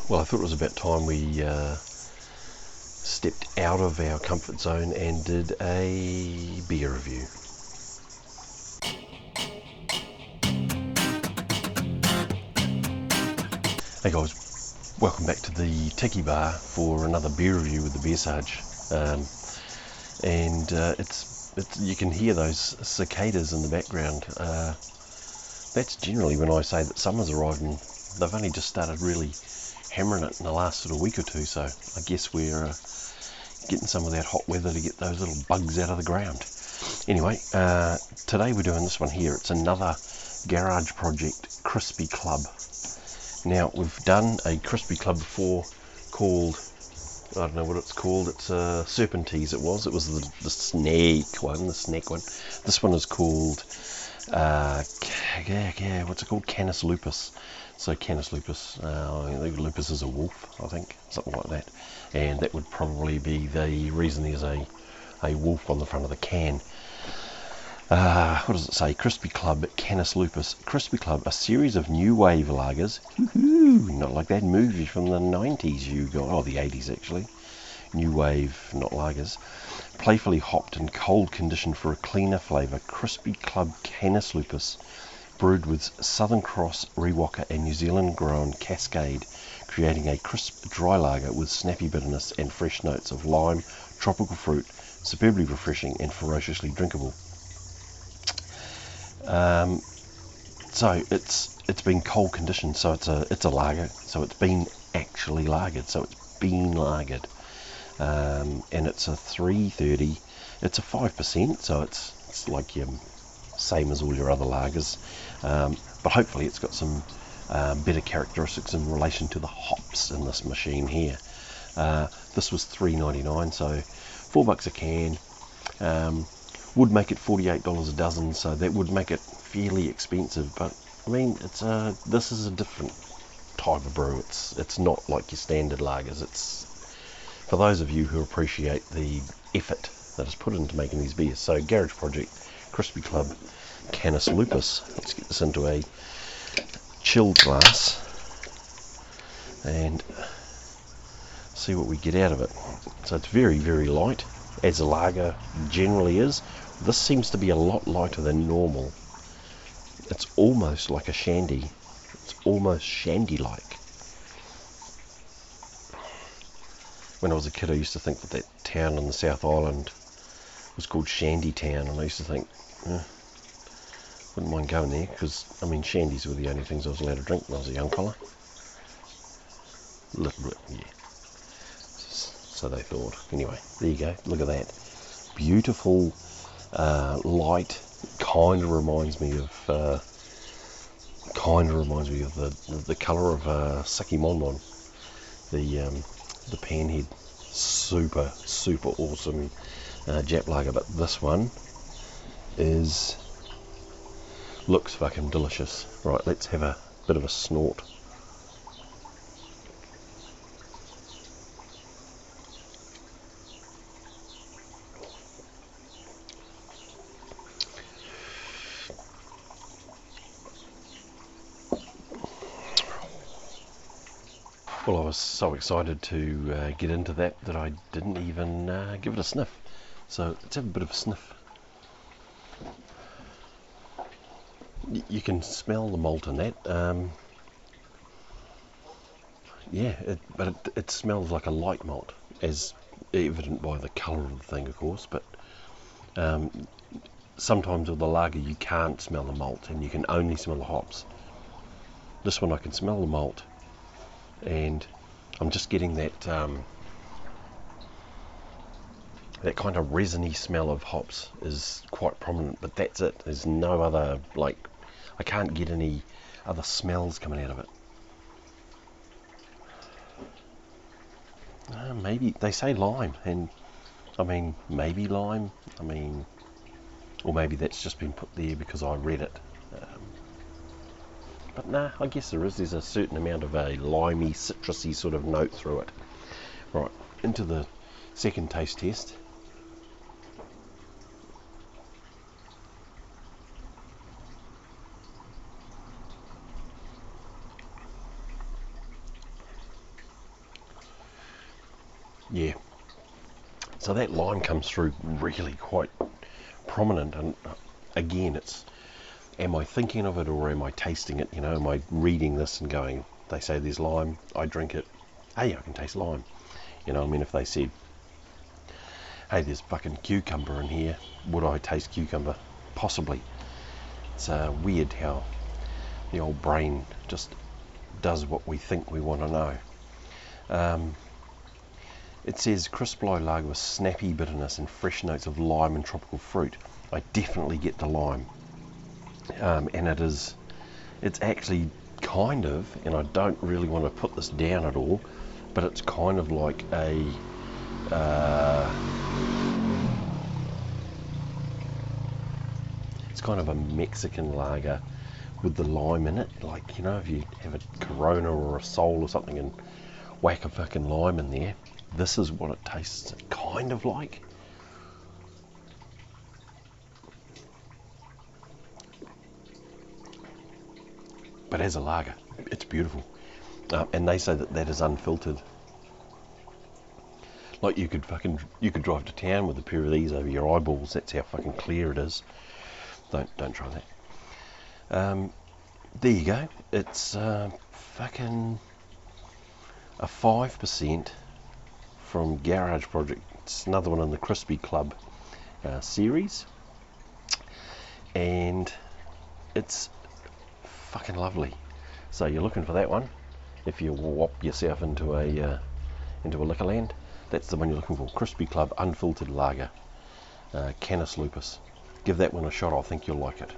Well, I thought it was about time we stepped out of our comfort zone and did a beer review. Hey guys, welcome back to the Tiki Bar for another beer review with the BeerSarge. It's you can hear those cicadas in the background. That's generally when I say that summer's arrived, and they've only just started really hammering it in the last sort of week or two, so I guess we're getting some of that hot weather to get those little bugs out of the ground. Anyway, today we're doing this one here. It's another garage project crispy club. Now, we've done a crispy club before called, I don't know what it's called, it's Serpentines it was the snake one, the snack one. This one is called, what's it called, Canis Lupus. So Canis Lupus, Lupus is a wolf, I think, something like that. And that would probably be the reason there's a wolf on the front of the can. What does it say? Crispy Club, Canis Lupus. Crispy Club, a series of new wave lagers. Not like that movie from the 90s you got, or the 80s actually. New wave, not lagers. Playfully hopped and cold conditioned for a cleaner flavour. Crispy Club Canis Lupus, brewed with Southern Cross, Rewalker and New Zealand grown Cascade, creating a crisp dry lager with snappy bitterness and fresh notes of lime, tropical fruit, superbly refreshing and ferociously drinkable. So it's been cold conditioned, so it's a lager, so it's been actually lagered, so it's been lagered, and it's a 330. It's a 5%, so it's like your same as all your other lagers, but hopefully it's got some better characteristics in relation to the hops in this machine here. This was $3.99, so $4 a can. Would make it $48 a dozen, so that would make it fairly expensive. But I mean, this is a different type of brew. It's not like your standard lagers. It's for those of you who appreciate the effort that is put into making these beers. So Garage Project, Crispy Club, Canis Lupus. Let's get this into a chilled glass and see what we get out of it. So it's very, very light, as a lager generally is. This seems to be a lot lighter than normal. It's almost like a shandy. It's almost shandy-like. When I was a kid, I used to think that town in the South Island was called Shandy Town, and I used to think, wouldn't mind going there, because, I mean, shandies were the only things I was allowed to drink when I was a young fella. Little bit, yeah. So they thought. Anyway, there you go. Look at that. Beautiful, light. Kind of reminds me of the colour of Saki Mon. The panhead. Super awesome Jap lager, but this one looks fucking delicious. Right, let's have a bit of a snort. Well, I was so excited to get into that I didn't even give it a sniff. So let's have a bit of a sniff. You can smell the malt in that. But it smells like a light malt, as evident by the colour of the thing, of course. But sometimes with the lager you can't smell the malt, and you can only smell the hops. This one I can smell the malt, and I'm just getting that that kind of resiny smell of hops is quite prominent, but that's it. There's no other, like, I can't get any other smells coming out of it. Maybe they say lime, and I mean, maybe lime. I mean, or maybe that's just been put there because I read it. But nah, I guess there's a certain amount of a limey, citrusy sort of note through it. Right, into the second taste test. Yeah. So that lime comes through really quite prominent, and again, it's, am I thinking of it or am I tasting it? You know, am I reading this and going, they say there's lime, I drink it, hey, I can taste lime. You know, I mean, if they said, hey, there's fucking cucumber in here, would I taste cucumber? Possibly. It's weird how the old brain just does what we think we want to know. It says crisp low lager with snappy bitterness and fresh notes of lime and tropical fruit. I definitely get the lime, and it's actually kind of, and I don't really want to put this down at all, but it's kind of like a it's kind of a Mexican lager with the lime in it. Like, you know, if you have a Corona or a Sol or something and whack a fucking lime in there, this is what it tastes kind of like. But as a lager, it's beautiful. And they say that that is unfiltered. Like, you could drive to town with a pair of these over your eyeballs. That's how fucking clear it is. Don't try that. There you go. It's fucking a 5% from Garage Project. It's another one in the Crispy Club series, and it's fucking lovely. So you're looking for that one. If you whop yourself into a liquor land, that's the one you're looking for. Crispy Club Unfiltered Lager, Canis Lupus. Give that one a shot. I think you'll like it.